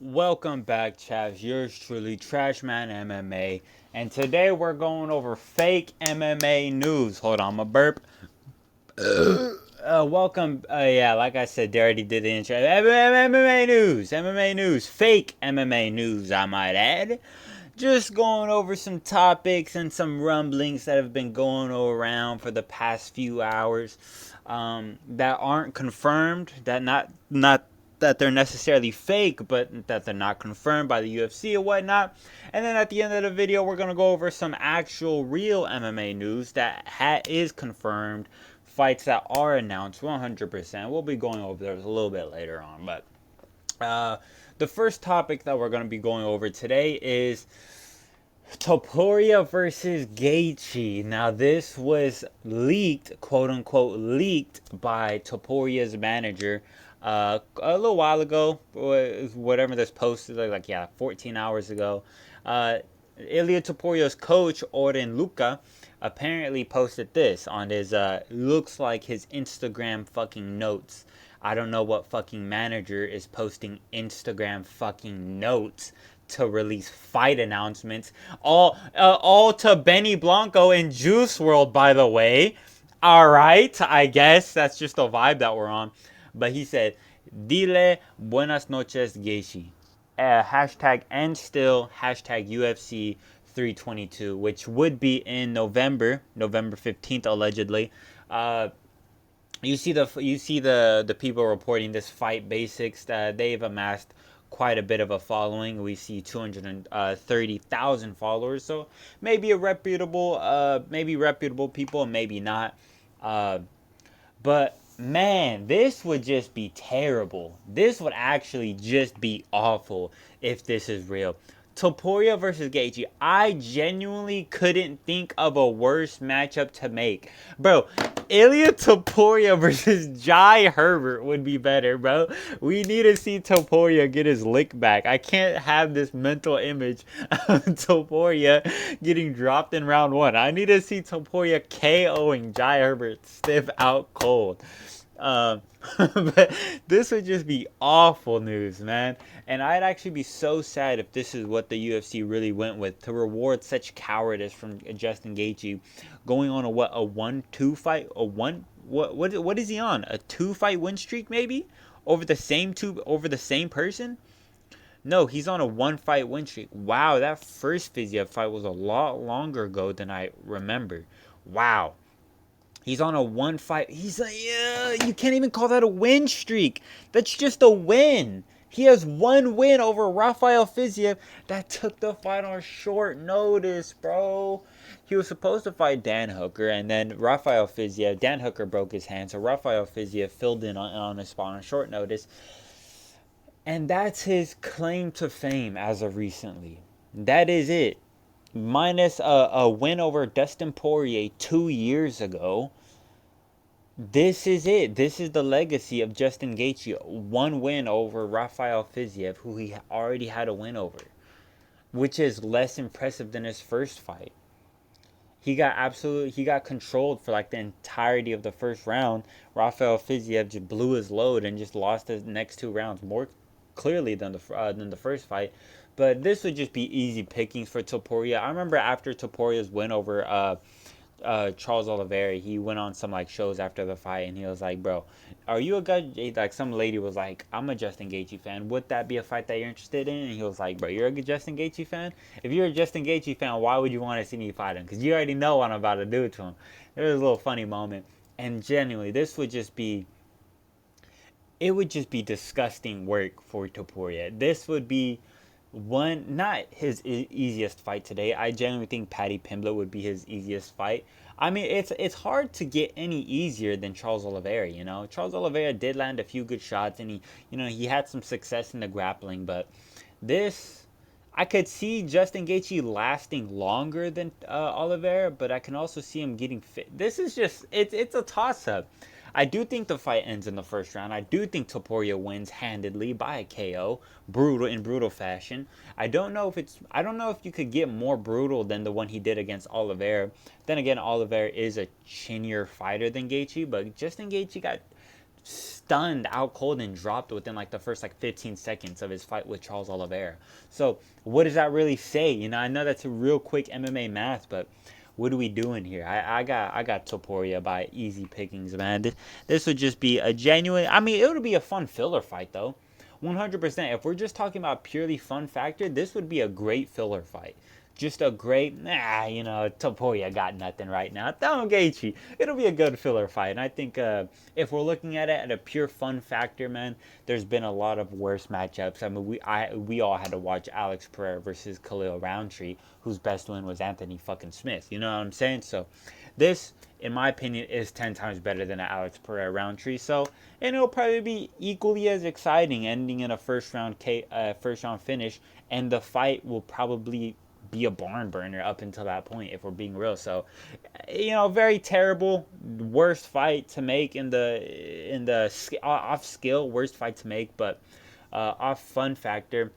Welcome back, chavs. Yours truly, Trashman MMA, and today we're going over fake MMA news. Hold on, my burp. Welcome. Yeah, like I said, they already did the intro. MMA news, fake MMA news. I might add. Just going over some topics and some rumblings that have been going around for the past few hours, that aren't confirmed. That not that they're necessarily fake, but that they're not confirmed by the UFC or whatnot. And then at the end of the video, we're gonna go over some actual real MMA news that is confirmed, fights that are announced 100%. We'll be going over those a little bit later on, but the first topic that we're going to be going over today is Topuria versus Gaethje. Now, this was leaked, quote unquote, leaked by Topuria's manager a little while ago. Whatever this posted, 14 hours ago. Ilia Topuria's coach, Oren Luca, apparently posted this on his, looks like his Instagram fucking notes. I don't know what fucking manager is posting Instagram fucking notes to release fight announcements. All to Benny Blanco and Juice World, by the way. All right, I guess that's just the vibe that we're on. But he said, "Dile buenas noches, Gaethje." Hashtag and still hashtag UFC 322, which would be in November 15th, allegedly. You see the people reporting this fight basics that they've amassed quite a bit of a following. We see 230,000 followers, so maybe reputable people, maybe not. Uh, but man, this would just be terrible. This would actually just be awful if this is real. Topuria versus Gaethje. I genuinely couldn't think of a worse matchup to make. Bro, Ilia Topuria versus Jai Herbert would be better, bro. We need to see Topuria get his lick back. I can't have this mental image of Topuria getting dropped in round one. I need to see Topuria KOing Jai Herbert stiff out cold. Um, but this would just be awful news, man. And I'd actually be so sad if this is what the UFC really went with to reward such cowardice from Justin Gaethje, going on a 1-2 fight, what is he on, a 2 fight win streak maybe over the same person. No, he's on a 1 fight win streak. Wow, that first Fiziev fight was a lot longer ago than I remember. Wow. He's on a 1 fight. He's like, yeah, you can't even call that a win streak. That's just a win. He has one win over Rafael Fiziev that took the fight on short notice, bro. He was supposed to fight Dan Hooker, and then Dan Hooker broke his hand, so Rafael Fiziev filled in on his spot on short notice. And that's his claim to fame as of recently. That is it. Minus a win over Dustin Poirier 2 years ago. This is it. This is the legacy of Justin Gaethje. One win over Rafael Fiziev, who he already had a win over, which is less impressive than his first fight. He got controlled for like the entirety of the first round. Rafael Fiziev just blew his load and just lost his next 2 rounds more clearly than the first fight. But this would just be easy pickings for Topuria. I remember after Topuria's win over Charles Oliveira, he went on some like shows after the fight, and he was like, "Bro, are you a guy?" Like some lady was like, "I'm a Justin Gaethje fan. Would that be a fight that you're interested in?" And he was like, "Bro, you're a Justin Gaethje fan. If you're a Justin Gaethje fan, why would you want to see me fight him? Because you already know what I'm about to do to him." There was a little funny moment, and genuinely, it would just be disgusting work for Topuria. This would be not his easiest fight today. I genuinely think Paddy Pimblett would be his easiest fight. I mean, it's hard to get any easier than Charles Oliveira. Charles Oliveira did land a few good shots, and he had some success in the grappling. But this, I could see Justin Gaethje lasting longer than Oliveira, but I can also see him getting fit. This is just it's a toss up. I do think the fight ends in the first round. I do think Topuria wins handedly by a KO, brutal fashion. I don't know if you could get more brutal than the one he did against Oliveira. Then again, Oliveira is a chinier fighter than Gaethje, but Justin Gaethje got stunned out cold and dropped within like the first like 15 seconds of his fight with Charles Oliveira. So what does that really say? I know that's a real quick MMA math, but what are we doing here? I got Topuria by easy pickings, man. This would just be a genuine. I mean, it would be a fun filler fight though. 100%. If we're just talking about purely fun factor, this would be a great filler fight. Just a great, Topuria got nothing right now. Don't Gaethje. It'll be a good filler fight. And I think if we're looking at it at a pure fun factor, man, there's been a lot of worse matchups. I mean, we all had to watch Alex Pereira versus Khalil Roundtree, whose best win was Anthony fucking Smith. You know what I'm saying? So this, in my opinion, is 10 times better than an Alex Pereira Roundtree. So, and it'll probably be equally as exciting, ending in a first round finish, and the fight will probably be a barn burner up until that point, if we're being real. So, very terrible, worst fight to make in the off skill, worst fight to make, but off fun factor,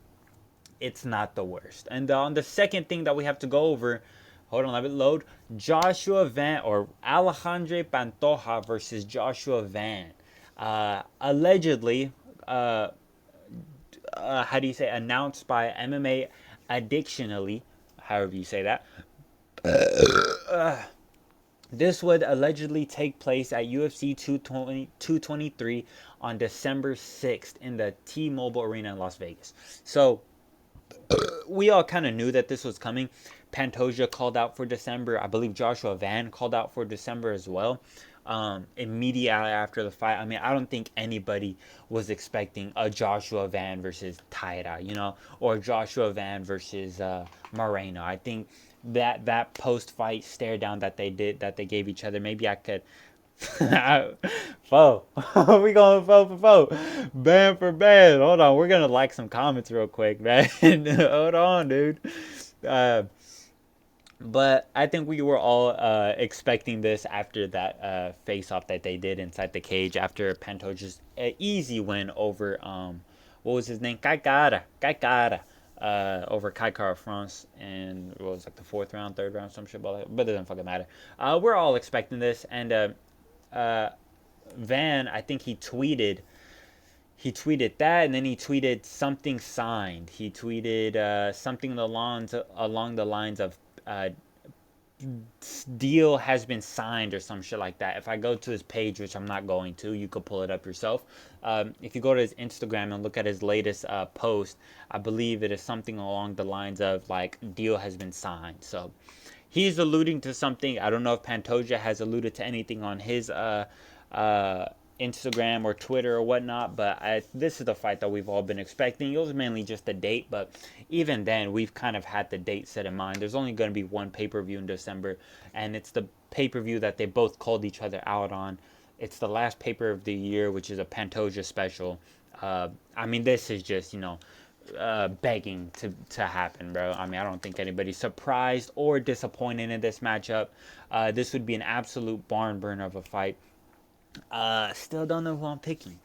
it's not the worst. And on the second thing that we have to go over, hold on, let it load. Joshua Van or Alejandro Pantoja versus Joshua Van. Allegedly, how do you say, announced by MMA Addictionally, however you say that. This would allegedly take place at UFC 223 on December 6th in the T-Mobile Arena in Las Vegas. So we all kind of knew that this was coming. Pantoja called out for December. I believe Joshua Van called out for December as well. Immediately after the fight, I mean, I don't think anybody was expecting a Joshua Van versus Taira, or Joshua Van versus Moreno. I think that post-fight stare down that they gave each other, maybe I could foe. We going foe for foe, band for band. Hold on, we're gonna like some comments real quick, man. Hold on, dude. But I think we were all expecting this after that face-off that they did inside the cage after Pantoja's easy win over what was his name? Kaikara. Over Kai Kara France, and what was like the fourth round, third round, some shit, but it doesn't fucking matter. We're all expecting this, and Van, I think he tweeted that, and then he tweeted something signed. He tweeted something along the lines of deal has been signed or some shit like that. If I go to his page, which I'm not going to, you could pull it up yourself. If you go to his Instagram and look at his latest post, I believe it is something along the lines of like deal has been signed. So he's alluding to something. I don't know if Pantoja has alluded to anything on his Instagram or Twitter or whatnot, but this is the fight that we've all been expecting. It was mainly just a date, but even then, we've kind of had the date set in mind. There's only going to be one pay-per-view in December, and it's the pay-per-view that they both called each other out on. It's the last pay-per of the year, which is a Pantoja special. I mean, this is just, begging to happen, bro. I mean, I don't think anybody's surprised or disappointed in this matchup. This would be an absolute barn burner of a fight. Still don't know who I'm picking.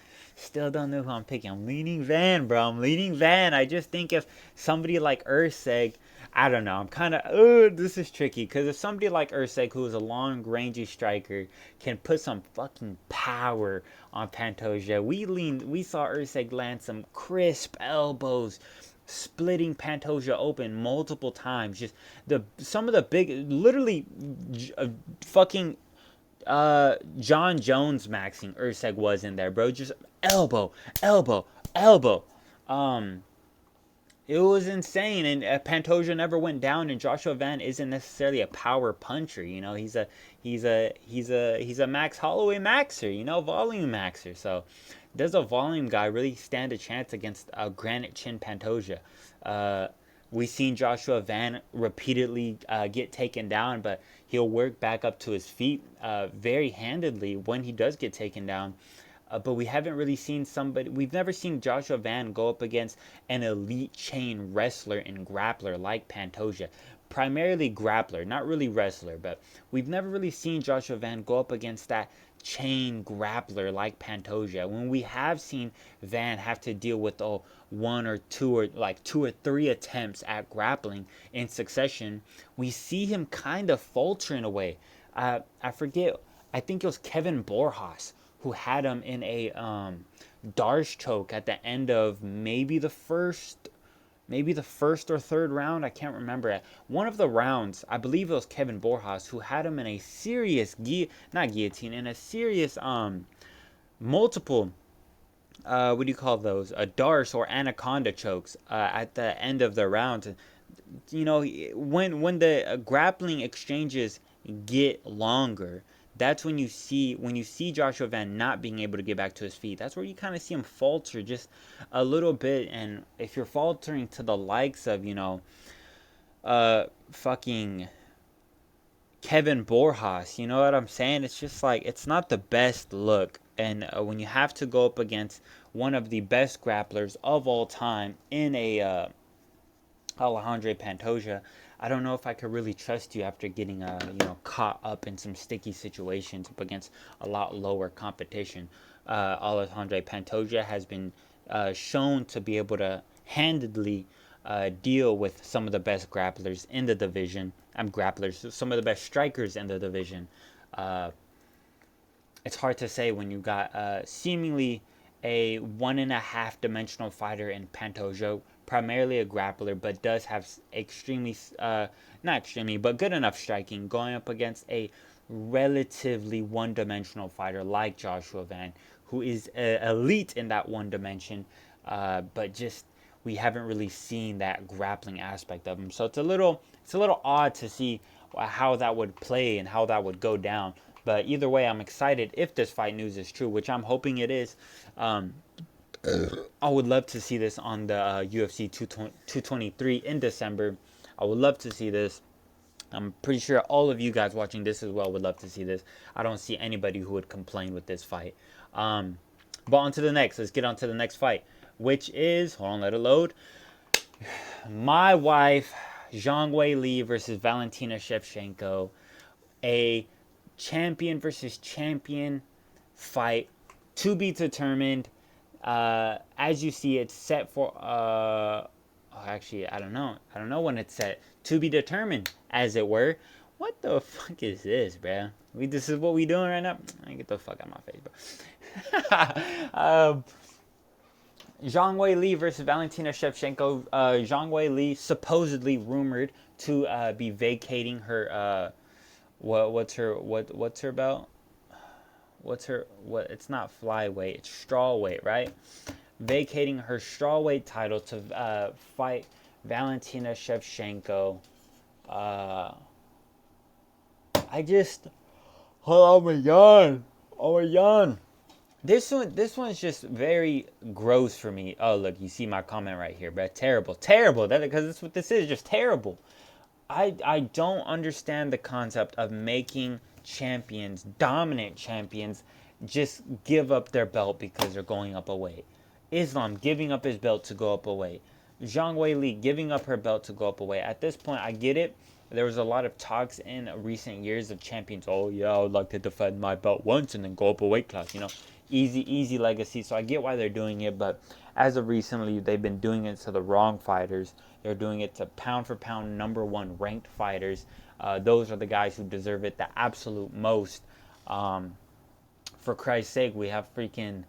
I'm leaning Van, bro. I just think if somebody like Urseg, I don't know. I'm kind of, this is tricky. Because if somebody like Urseg, who is a long, rangy striker, can put some fucking power on Pantoja. We saw Urseg land some crisp elbows, splitting Pantoja open multiple times. Just some of the big, literally, fucking John Jones maxing Urseg was in there, bro. Just elbow. It was insane, and Pantoja never went down. And Joshua Van isn't necessarily a power puncher. He's a Max Holloway maxer. Volume maxer. So does a volume guy really stand a chance against a granite chin Pantoja? We've seen Joshua Van repeatedly get taken down, but he'll work back up to his feet very handedly when he does get taken down. But we haven't really seen we've never seen Joshua Van go up against an elite chain wrestler and grappler like Pantoja. Primarily grappler, not really wrestler, but we've never really seen Joshua Van go up against that chain grappler like Pantoja. When we have seen Van have to deal with one or two or three attempts at grappling in succession, we see him kind of falter in a way. I forget. I think it was Kevin Borjas who had him in a Darce choke at the end of maybe the first or third round. I can't remember. One of the rounds, I believe it was Kevin Borjas, who had him in a serious not guillotine, in a serious multiple what do you call those? Darce or anaconda chokes at the end of the round. You know, when the grappling exchanges get longer, that's when you see Joshua Van not being able to get back to his feet. That's where you kind of see him falter just a little bit. And if you're faltering to the likes of fucking Kevin Borjas, you know what I'm saying? It's just like it's not the best look. And when you have to go up against one of the best grapplers of all time in a Alejandro Pantoja, I don't know if I could really trust you after getting caught up in some sticky situations up against a lot lower competition. Alejandro Pantoja has been shown to be able to handedly deal with some of the best grapplers in the division. Some of the best strikers in the division. Uh, it's hard to say when you got seemingly a 1.5 dimensional fighter in Pantoja, primarily a grappler, but does have extremely, not extremely, but good enough striking, going up against a relatively one-dimensional fighter like Joshua Van, who is elite in that one dimension, but just we haven't really seen that grappling aspect of him. So it's a little odd to see how that would play and how that would go down. But either way, I'm excited if this fight news is true, which I'm hoping it is. Um, I would love to see this on the UFC 223 in December. I would love to see this. I'm pretty sure all of you guys watching this as well would love to see this. I don't see anybody who would complain with this fight. But on to the next. Let's get on to the next fight, which is, hold on, let it load. My wife, Zhang Wei Li versus Valentina Shevchenko. A champion versus champion fight to be determined. As you see, it's set for actually, I don't know when it's set to be determined, as it were. What the fuck is this, bruh? This is what we doing right now. Get the fuck out of my face, bro. Zhang Wei Li versus Valentina Shevchenko. Zhang Wei Li supposedly rumored to be vacating her what's her belt? It's not flyweight, it's strawweight, right? Vacating her strawweight title to fight Valentina Shevchenko. I just oh my god. Oh my god. This one's just very gross for me. Oh look, you see my comment right here, bro. Terrible. That because that's what this is, just terrible. I don't understand the concept of making champions, dominant champions, just give up their belt because they're going up a weight. Islam giving up his belt to go up a weight. Zhang Wei Li giving up her belt to go up a weight. At this point, I get it. There was a lot of talks in recent years of champions. Oh yeah, I would like to defend my belt once and then go up a weight class. You know, easy legacy. So I get why they're doing it, but as of recently, they've been doing it to the wrong fighters. They're doing it to pound for pound number one ranked fighters. Those are the guys who deserve it the absolute most. For Christ's sake, we have freaking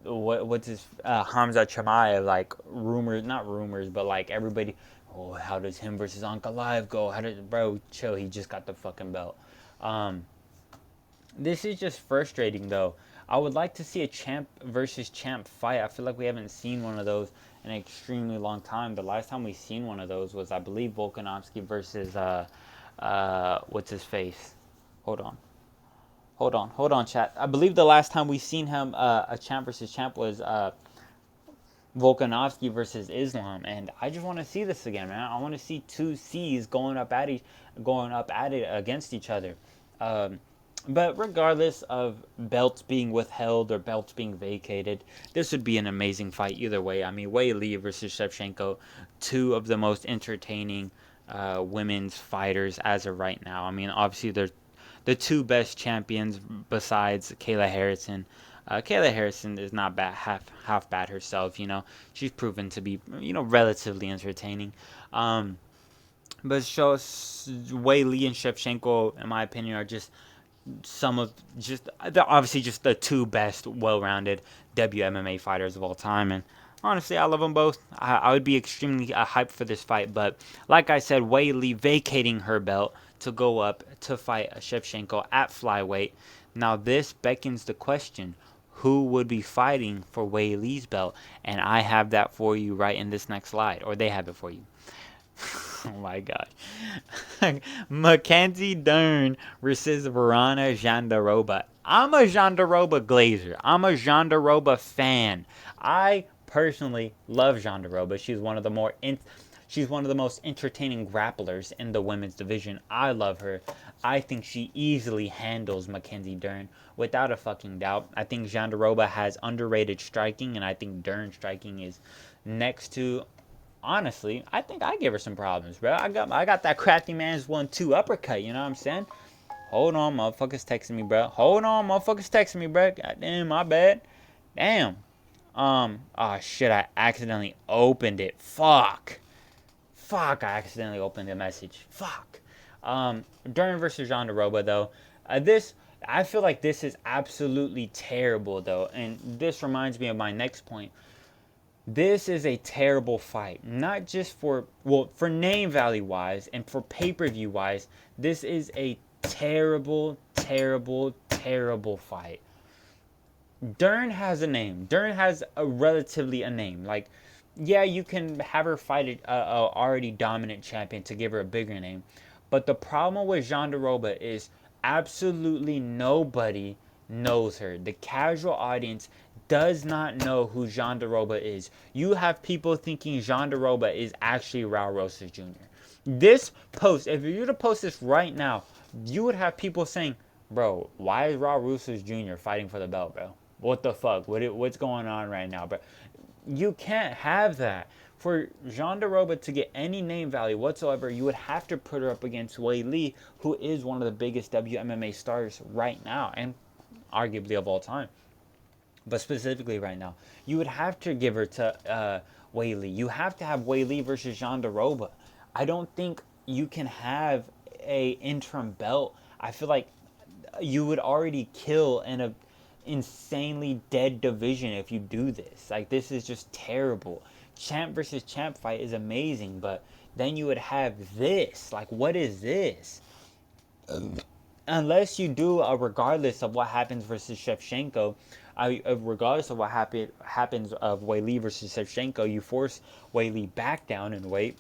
what's his Hamza Chimaev, like rumors, not rumors, but like everybody. Oh, how does him versus Ankalaev go? How did bro chill? He just got the fucking belt. This is just frustrating though. I would like to see a champ versus champ fight. I feel like we haven't seen one of those in an extremely long time. The last time we seen one of those was, I believe, Volkanovski versus what's his face? Hold on, chat. I believe the last time we seen him a champ versus champ was Volkanovski versus Islam, and I just want to see this again, man. I want to see two C's going up at it against each other. But regardless of belts being withheld or belts being vacated, this would be an amazing fight either way. I mean, Wei Li versus Shevchenko, two of the most entertaining women's fighters as of right now. I mean, obviously they're the two best champions besides Kayla Harrison. Kayla Harrison is not bad, half bad herself. You know, she's proven to be relatively entertaining. But Wei Li and Shevchenko, in my opinion, are just some of just they're obviously just the two best well-rounded WMMA fighters of all time, and honestly, I love them both. I would be extremely hyped for this fight, but like I said, Wei Li vacating her belt to go up to fight Shevchenko at flyweight. Now this beckons the question: who would be fighting for Wei Li's belt? And I have that for you right in this next slide, or they have it for you. Oh my god. Mackenzie Dern versus Verona Jandaroba. I'm a Jandaroba glazer. I'm a Jandaroba fan. I personally love Jandaroba. She's one of the most entertaining grapplers in the women's division. I love her. I think she easily handles Mackenzie Dern without a fucking doubt. I think Jandaroba has underrated striking, and I think Dern's striking is next to, honestly, I think I give her some problems, bro. I got that crafty man's 1-2 uppercut, you know what I'm saying? Hold on, motherfuckers texting me, bro. Hold on, motherfuckers texting me, bro. Goddamn, my bad. Damn. Oh shit, I accidentally opened it. Fuck, I accidentally opened the message. Fuck. Dern versus Jandaroba, though. This, I feel like this is absolutely terrible, though. And this reminds me of my next point. This is a terrible fight. Not just for, well, for name value wise and for pay-per-view wise, this is a terrible, terrible, terrible fight. Dern has a name. Dern has a name. Like, yeah, you can have her fight a already dominant champion to give her a bigger name. But the problem with Jandaroba is absolutely nobody knows her. The casual audience does not know who Jandaroba is. You have people thinking Jandaroba is actually Raul Rosas Jr. This post, if you were to post this right now, you would have people saying, bro, why is Raul Rosas Jr. fighting for the belt, bro? What the fuck? What's going on right now, bro? You can't have that. For Jandaroba to get any name value whatsoever, you would have to put her up against Wei Li, who is one of the biggest WMMA stars right now, and arguably of all time. But specifically right now, you would have to give her to Wei Li. You have to have Wei Li versus Jandaroba. I don't think you can have a interim belt. I feel like you would already kill an insanely dead division if you do this. Like, this is just terrible. Champ versus champ fight is amazing, but then you would have this. Like, what is this? Unless you do regardless of what happens versus Shevchenko, regardless of what happens of Wei Li versus Shevchenko, you force Wei Li back down in weight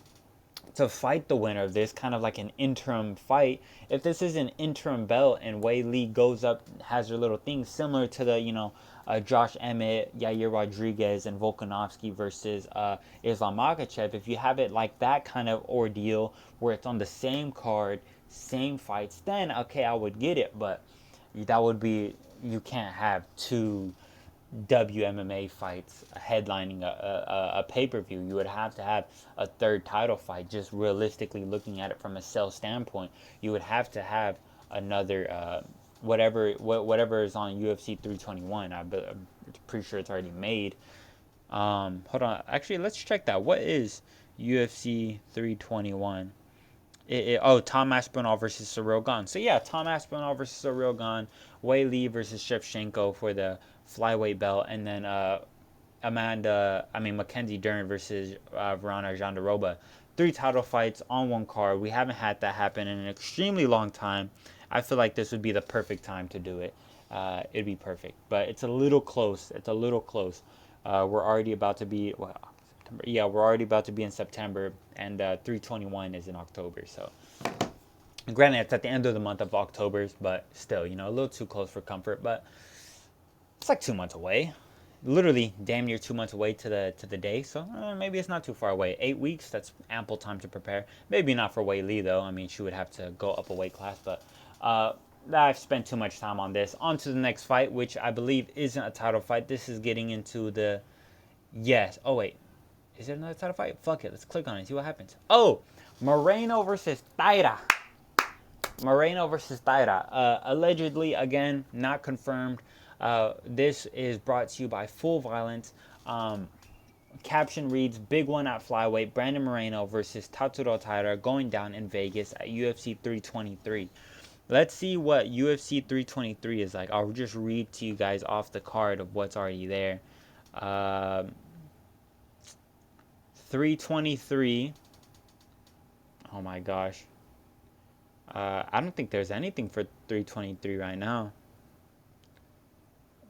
to fight the winner of this, kind of like an interim fight. If this is an interim belt and Wei Li goes up, has her little thing similar to the, Josh Emmett, Yair Rodriguez, and Volkanovski versus Islam Makhachev, if you have it like that kind of ordeal where it's on the same card, same fights, then okay, I would get it. But that would be, you can't have two WMMA fights headlining a pay-per-view. You would have to have a third title fight. Just realistically looking at it from a sales standpoint, you would have to have another whatever is on UFC 321. I'm pretty sure it's already made. Hold on, actually, let's check that. What is UFC 321? Tom Aspinall versus Cyril Gane. So yeah, Tom Aspinall versus Cyril Gane, Wei Li versus Shevchenko for the flyweight belt, and then Mackenzie Dern versus Verona Jandaroba. 3 title fights on one card. We haven't had that happen in an extremely long time. I feel like this would be the perfect time to do it. It'd be perfect, but it's a little close. We're already about to be, September. Yeah, we're already about to be in September, and 321 is in October. So, granted, it's at the end of the month of October, but still, a little too close for comfort. But it's like 2 months away, literally damn near 2 months away to the day. So maybe it's not too far away. 8 weeks, that's ample time to prepare. Maybe not for Wei Li though. I mean, she would have to go up a weight class, but I've spent too much time on this. On to the next fight, which I believe isn't a title fight. This is getting into the, yes. Oh wait, is it another title fight? Fuck it, let's click on it and see what happens. Oh, Moreno versus Taira. Allegedly, again, not confirmed. This is brought to you by Full Violence. Caption reads, big one at flyweight, Brandon Moreno versus Tatsuro Taira going down in Vegas at UFC 323. Let's see what UFC 323 is like. I'll just read to you guys off the card of what's already there. 323. Oh my gosh. I don't think there's anything for 323 right now.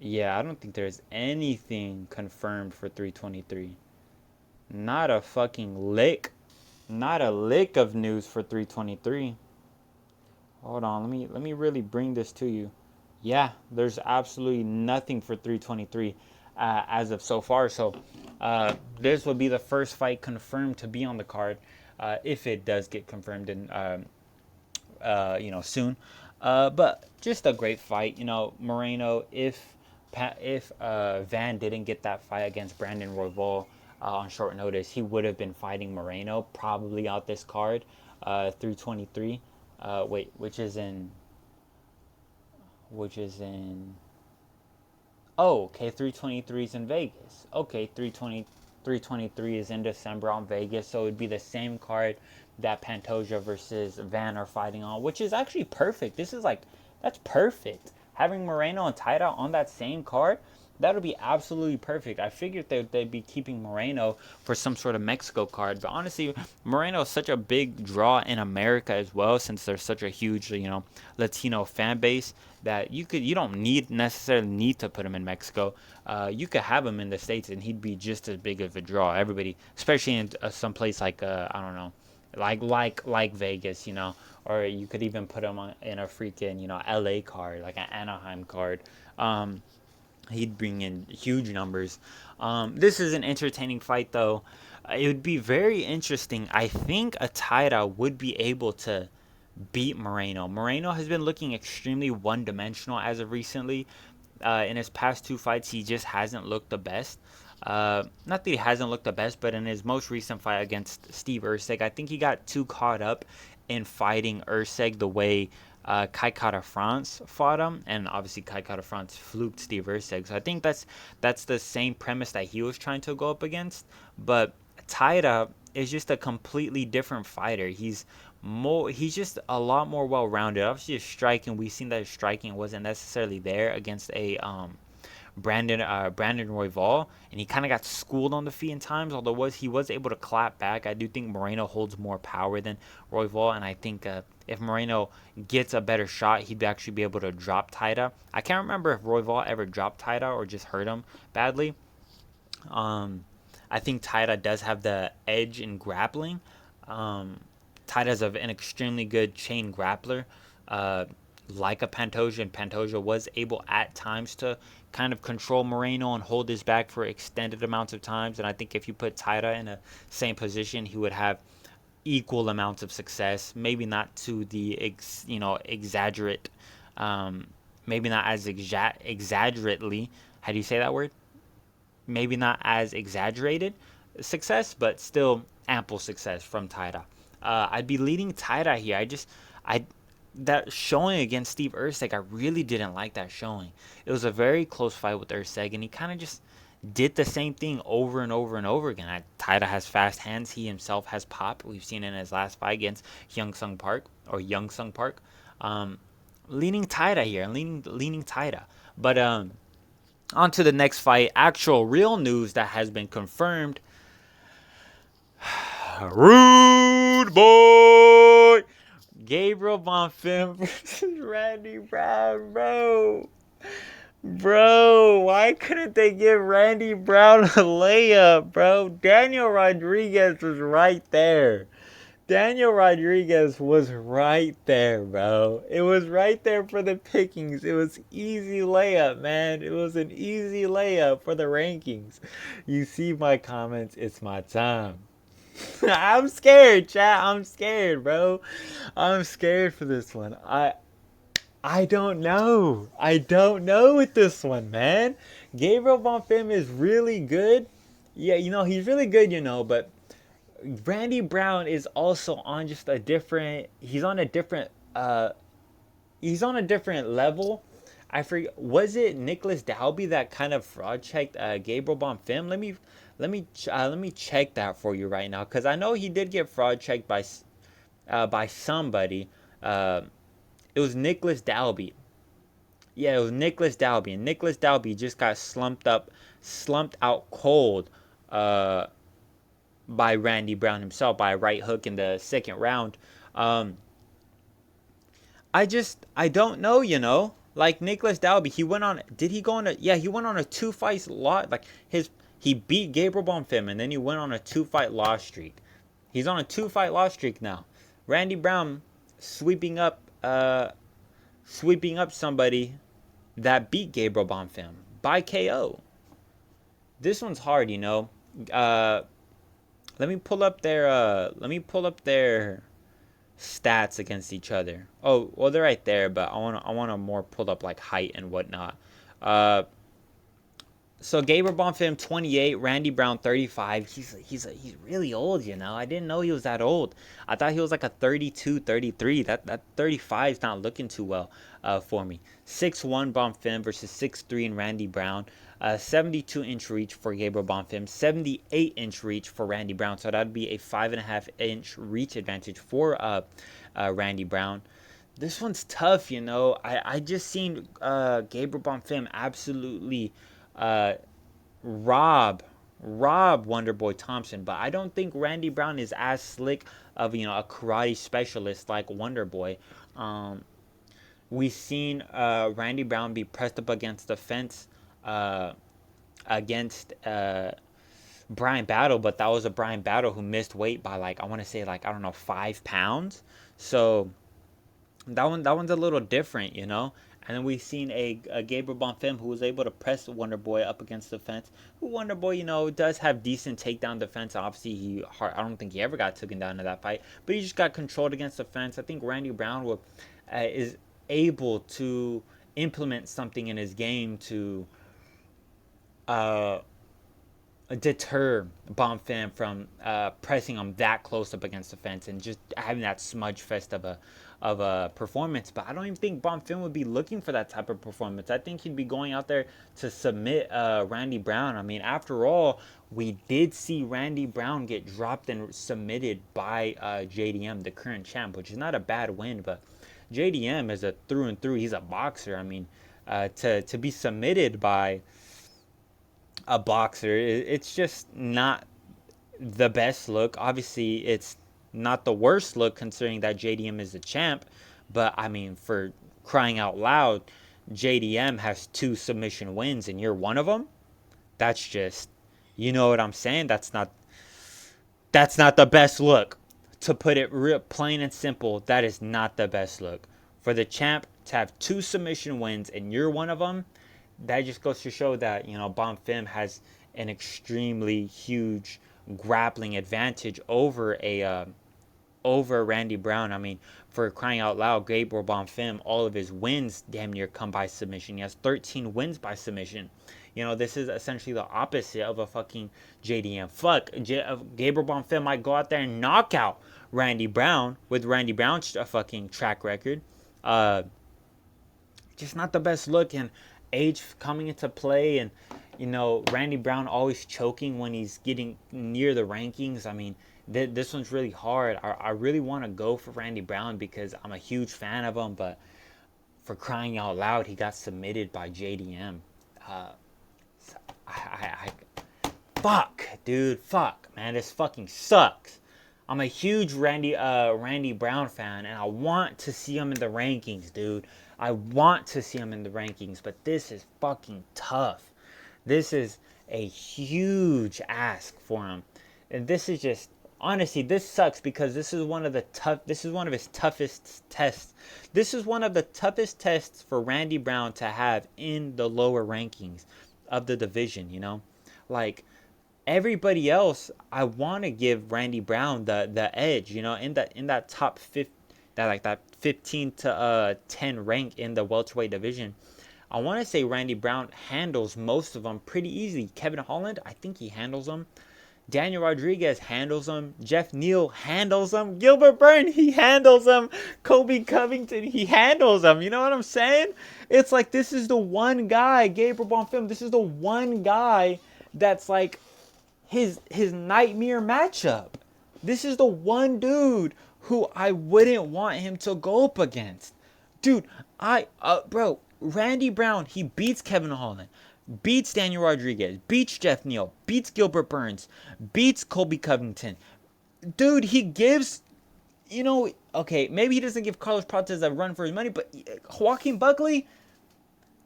Yeah, I don't think there's anything confirmed for 323. Not a fucking lick. Not a lick of news for 323. Hold on, let me really bring this to you. Yeah, there's absolutely nothing for 323 as of so far. So this would be the first fight confirmed to be on the card, if it does get confirmed in soon. But just a great fight. Moreno, if Van didn't get that fight against Brandon Royval on short notice, he would have been fighting Moreno probably out this card, 323. Wait, which is in. Oh, okay, 323 is in Vegas. Okay, 323 is in December on Vegas, so it'd be the same card that Pantoja versus Van are fighting on, which is actually perfect. That's perfect. Having Moreno and Taira on that same card, that would be absolutely perfect. I figured they'd be keeping Moreno for some sort of Mexico card, but honestly, Moreno is such a big draw in America as well, since there's such a huge, Latino fan base, that you don't necessarily need to put him in Mexico. You could have him in the States, and he'd be just as big of a draw. Everybody, especially in some place like I don't know, like Vegas, or you could even put him in a freaking LA card, like an Anaheim card. He'd bring in huge numbers. This is an entertaining fight, though. It would be very interesting. I think Ataira would be able to beat Moreno. Moreno has been looking extremely one-dimensional as of recently. In his past two fights, he just hasn't looked the best. Not that he hasn't looked the best, but in his most recent fight against Steve Erceg, I think he got too caught up in fighting Erceg the way Kai Kara France fought him, and obviously Kai Kara France fluked Steve Erceg. So I think that's the same premise that he was trying to go up against. But Taira is just a completely different fighter. He's just a lot more well-rounded. Obviously, his striking, we've seen that his striking wasn't necessarily there against a Brandon Royval, and he kind of got schooled on the feet in times. Although he was able to clap back, I do think Moreno holds more power than Royval, and I think if Moreno gets a better shot, he'd actually be able to drop Taira. I can't remember if Royval ever dropped Taira or just hurt him badly. I think Taira does have the edge in grappling. Taira's an extremely good chain grappler, like a Pantoja, and Pantoja was able at times to kind of control Moreno and hold his back for extended amounts of times. And I think if you put Taira in a same position, he would have equal amounts of success. Maybe not to the exaggerate, maybe not as exaggerately. How do you say that word? Maybe not as exaggerated success, but still ample success from Taira. I'd be leading Taira here. I that showing against Steve Erceg, I really didn't like that showing. It was a very close fight with Erceg, and he kind of just did the same thing over and over and over again. Taira has fast hands. He himself has pop. We've seen it in his last fight against Young Sung Park. Leaning Taira here, leaning Taira. But on to the next fight. Actual real news that has been confirmed. Rude boy! Gabriel Bonfim versus Randy Brown, bro. Bro, why couldn't they give Randy Brown a layup, bro? Daniel Rodriguez was right there. Daniel Rodriguez was right there, bro. It was right there for the pickings. It was easy layup, man. It was an easy layup for the rankings. You see my comments, it's my time. I'm scared, chat. I'm scared, bro. I'm scared for this one. I don't know. I don't know with this one, man. Gabriel Bonfim is really good. Yeah, he's really good, but Randy Brown is also on just a different. He's on a different. He's on a different level. I forget. Was it Nicholas Dalby that kind of fraud checked Gabriel Bonfim? Let me check that for you right now, because I know he did get fraud checked by somebody. It It was Nicholas Dalby. Yeah, it was Nicholas Dalby, and Nicholas Dalby just got slumped out cold, uh, by Randy Brown himself by a right hook in the second round. Um, I don't know, Like Nicholas Dalby, he went on. Did he go on a? Yeah, he went on a 2 fight lot. Like he beat Gabriel Bonfim, and then he went on a 2 fight loss streak. He's on a 2 fight loss streak now. Randy Brown sweeping up, somebody that beat Gabriel Bonfim by KO. This one's hard, Uh, Let me pull up their stats against each other. Oh, well, they're right there, but I want to more pull up like height and whatnot. Uh, so Gabriel Bonfim 28, Randy Brown 35. He's really old, I didn't know he was that old. I thought he was like a 32, 33. That 35 is not looking too well for me. 6'1" Bonfim versus 6'3" in Randy Brown. 72-inch reach for Gabriel Bonfim, 78-inch reach for Randy Brown. So that'd be a 5.5-inch reach advantage for Randy Brown. This one's tough, I just seen Gabriel Bonfim absolutely uh, rob Wonderboy Thompson, but I don't think Randy Brown is as slick of a karate specialist like Wonderboy. We've seen Randy Brown be pressed up against the fence against Brian Battle, but that was a Brian Battle who missed weight by I want to say I don't know 5 pounds. So that one's a little different, And then we've seen a Gabriel Bonfim who was able to press Wonderboy up against the fence. Who Wonderboy, does have decent takedown defense. Obviously, I don't think he ever got taken down in that fight, but he just got controlled against the fence. I think Randy Brown is able to implement something in his game to deter Bonfim from pressing him that close up against the fence and just having that smudge fest of a performance. But I don't even think Bonfim would be looking for that type of performance. I think he'd be going out there to submit Randy Brown. I mean, after all, we did see Randy Brown get dropped and submitted by JDM, the current champ, which is not a bad win, but JDM is a through and through. He's a boxer. I mean, to be submitted by a boxer, it's just not the best look. Obviously, it's not the worst look considering that JDM is the champ, but I mean, for crying out loud, JDM has 2 submission wins and you're one of them. That's just, you know what I'm saying? That's not the best look. To put it real plain and simple, that is not the best look. For the champ to have 2 submission wins and you're one of them, that just goes to show that, Bonfim has an extremely huge grappling advantage over Randy Brown. I mean, for crying out loud, Gabriel Bonfim, all of his wins damn near come by submission. He has 13 wins by submission. This is essentially the opposite of a fucking JDM. Gabriel Bonfim might go out there and knock out Randy Brown with Randy Brown's fucking track record. Just not the best look, and age coming into play, and Randy Brown always choking when he's getting near the rankings. I mean, this one's really hard. I really want to go for Randy Brown because I'm a huge fan of him, but for crying out loud, he got submitted by JDM. Fuck, dude, fuck, man, this fucking sucks. I'm a huge Randy Brown fan, and I want to see him in the rankings, dude. I want to see him in the rankings, but this is fucking tough. This is a huge ask for him, and this is just honestly, this sucks because this is one of his toughest tests. This is one of the toughest tests for Randy Brown to have in the lower rankings of the division. Like everybody else, I want to give Randy Brown the edge, in that top 50, that 15 to 10 rank in the welterweight division. I want to say Randy Brown handles most of them pretty easily. Kevin Holland, I think he handles them. Daniel Rodriguez handles them. Jeff Neal handles them. Gilbert Burns, he handles them. Kobe Covington, he handles them. You know what I'm saying? It's like this is the one guy, Gabriel Bonfim, this is the one guy that's like his nightmare matchup. This is the one dude who I wouldn't want him to go up against. Dude, bro, Randy Brown, he beats Kevin Holland, beats Daniel Rodriguez, beats Jeff Neal, beats Gilbert Burns, beats Colby Covington. Dude, he gives, okay, maybe he doesn't give Carlos Prates a run for his money, but Joaquin Buckley,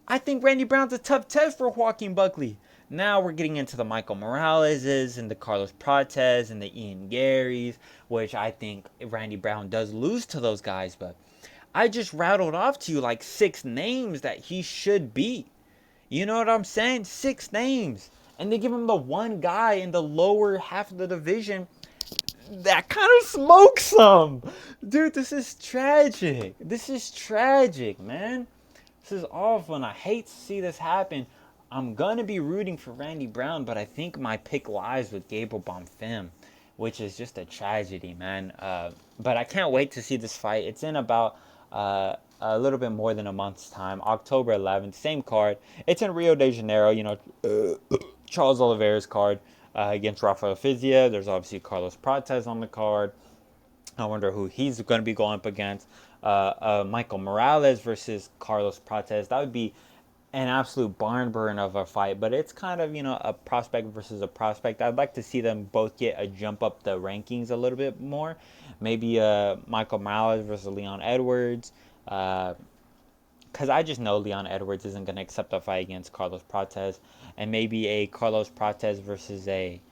I think Randy Brown's a tough test for Joaquin Buckley. Now we're getting into the Michael Moraleses and the Carlos Prates and the Ian Garys, which I think Randy Brown does lose to those guys, but I just rattled off to you like 6 names that he should beat. You know what I'm saying? 6 names. And they give him the one guy in the lower half of the division that kind of smokes some. Dude, this is tragic. This is tragic, man. This is awful, and I hate to see this happen. I'm going to be rooting for Randy Brown, but I think my pick lies with Gabriel Bonfim, which is just a tragedy, man. But I can't wait to see this fight. It's in about a little bit more than a month's time, October 11th, same card. It's in Rio de Janeiro, Charles Oliveira's card against Rafael Fiziev. There's obviously Carlos Prates on the card. I wonder who he's going to be going up against. Michael Morales versus Carlos Prates. That would be an absolute barn burn of a fight, but it's kind of, a prospect versus a prospect. I'd like to see them both get a jump up the rankings a little bit more. Maybe Michael Morales versus Leon Edwards. Because I just know Leon Edwards isn't going to accept a fight against Carlos Prates. And maybe a Carlos Prates versus a,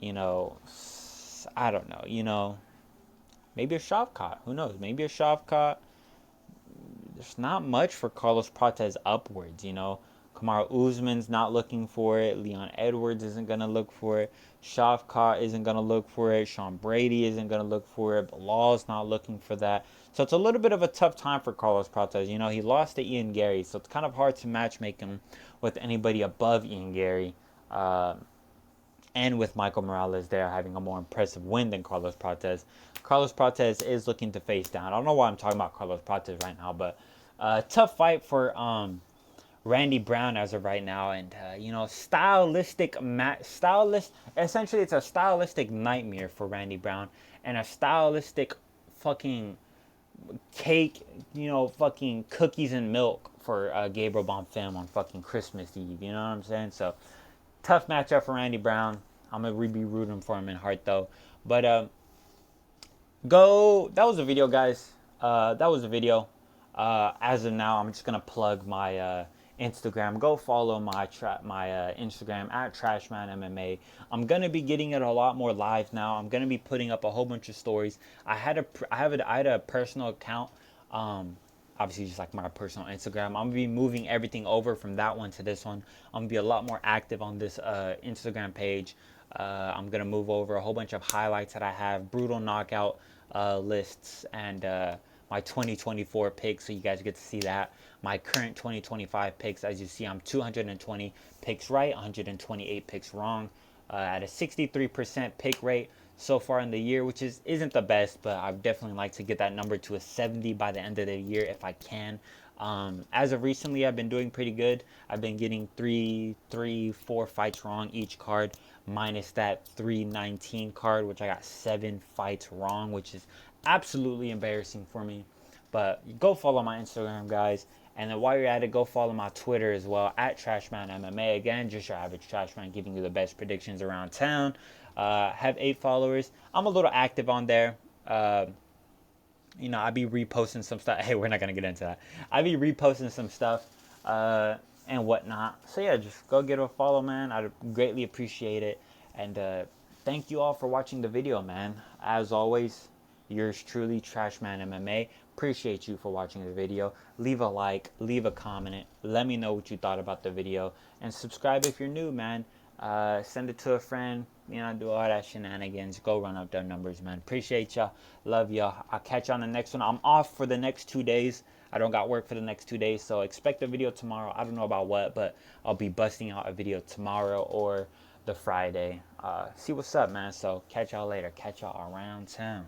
I don't know, maybe a Shavkat. Who knows? Maybe a Shavkat. There's not much for Carlos Prates upwards, Kamaru Usman's not looking for it. Leon Edwards isn't going to look for it. Shavkat isn't going to look for it. Sean Brady isn't going to look for it. Bilal's not looking for that. So it's a little bit of a tough time for Carlos Prates. He lost to Ian Gary, so it's kind of hard to matchmake him with anybody above Ian Gary. And with Michael Morales there having a more impressive win than Carlos Prates. Carlos Prates is looking to face down. I don't know why I'm talking about Carlos Prates right now, but tough fight for Randy Brown as of right now, and essentially it's a stylistic nightmare for Randy Brown, and a stylistic fucking cake, fucking cookies and milk for Gabriel Bonfim on fucking Christmas Eve. You know what I'm saying? So tough matchup for Randy Brown. I'm gonna be rooting for him in heart though. But that was a video, guys. That was a video. As of now, I'm just gonna plug my Instagram. Go follow my Instagram at TrashmanMMA. I'm gonna be getting it a lot more live now. I'm gonna be putting up a whole bunch of stories. I had a personal account. Obviously, just like my personal Instagram. I'm gonna be moving everything over from that one to this one. I'm gonna be a lot more active on this Instagram page. I'm gonna move over a whole bunch of highlights that I have, brutal knockout lists, and my 2024 picks, so you guys get to see that. My current 2025 picks, as you see, I'm 220 picks right, 128 picks wrong, at a 63% pick rate so far in the year, which isn't the best, but I'd definitely like to get that number to a 70 by the end of the year if I can. As of recently, I've been doing pretty good. I've been getting 4 fights wrong each card, minus that 319 card, which I got 7 fights wrong, which is absolutely embarrassing for me. But go follow my Instagram, guys. And then while you're at it, go follow my Twitter as well, at TrashmanMMA. Again, just your average Trashman, giving you the best predictions around town. Have 8 followers. I'm a little active on there. I be reposting some stuff. Hey, we're not gonna get into that. I be reposting some stuff and whatnot. So yeah, just go get a follow, man. I'd greatly appreciate it. And thank you all for watching the video, man. As always, yours truly, Trashman MMA. Appreciate you for watching the video. Leave a like, leave a comment. Let me know what you thought about the video, and subscribe if you're new, man. Send it to a friend. Do all that shenanigans. Go run up their numbers, man. Appreciate y'all. Love y'all. I'll catch you on the next one. I'm off for the next 2 days. I don't got work for the next 2 days, so expect a video tomorrow. I don't know about what, but I'll be busting out a video tomorrow or the Friday. See what's up, man. So catch y'all later. Catch y'all around town.